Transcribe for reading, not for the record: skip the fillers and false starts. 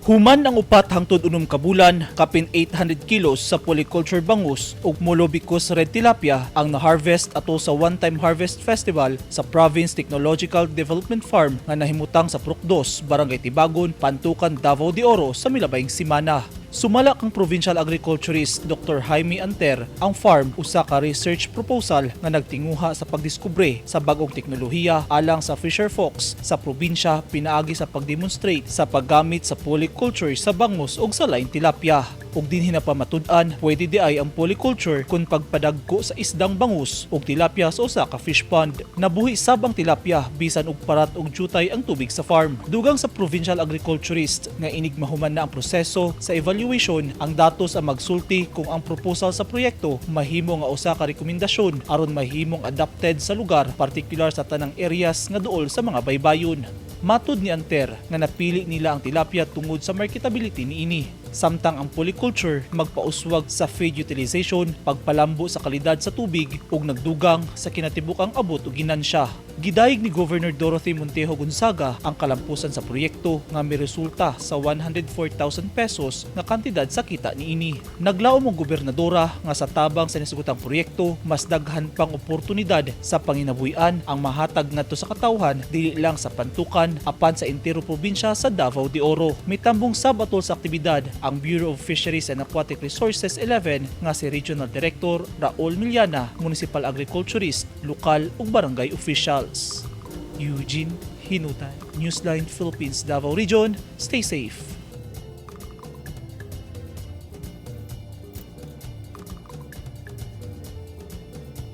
Human ang upat hangtod 6 ka bulan, kapin 800 kilos sa polyculture bangus ug molobicus red tilapia ang na-harvest ato sa one-time harvest festival sa Province Technological Development Farm nga nahimutang sa Prokdos, Barangay Tibagon, Pantukan, Davao de Oro sa milabayng simana. Sumala kang Provincial Agriculturist Dr. Jaime Anter ang farm usa ka research proposal nga nagtinguha sa pagdiskubre sa bagong teknolohiya alang sa fisher folks sa probinsya pinaagi sa pagdemonstrate sa paggamit sa polyculture sa bangus ug sa laing tilapia. Ug dinhi na pamatud-an pwede di ay ang polyculture kung pagpadagko sa isdang bangus ug tilapia sa usa ka fish pond. Nabuhi sab ang tilapia bisan og parat og jutay ang tubig sa farm. Dugang sa Provincial Agriculturist nga inig mahuman na ang proseso sa evaluation, ang datos ang magsulti kung ang proposal sa proyekto mahimo nga usa ka rekomendasyon aron mahimong adapted sa lugar, partikular sa tanang areas nga duol sa mga baybayon. Matud ni Anter nga napili nila ang tilapia tungod sa marketability niini. Samtang ang polyculture magpauswag sa feed utilization, pagpalambo sa kalidad sa tubig ug nagdugang sa kinatibukang abot ug ginansya. Gidayeg ni Governor Dorothy Montejo Gonzaga ang kalampusan sa proyekto nga miresulta sa 104,000 pesos nga kantidad sa kita niini. Naglaom ang gobernadora nga sa tabang sa nisugutang proyekto mas daghan pang oportunidad sa panginabuhian ang mahatag ngadto sa katawhan dili lang sa Pantukan apan sa entero probinsya sa Davao de Oro. Mitambong sab atol sa aktibidad ang Bureau of Fisheries and Aquatic Resources 11 nga si Regional Director Raul Miliana, Municipal Agriculturist, lokal ug barangay officials. Eugene Hinutan, Newsline Philippines, Davao Region. Stay safe.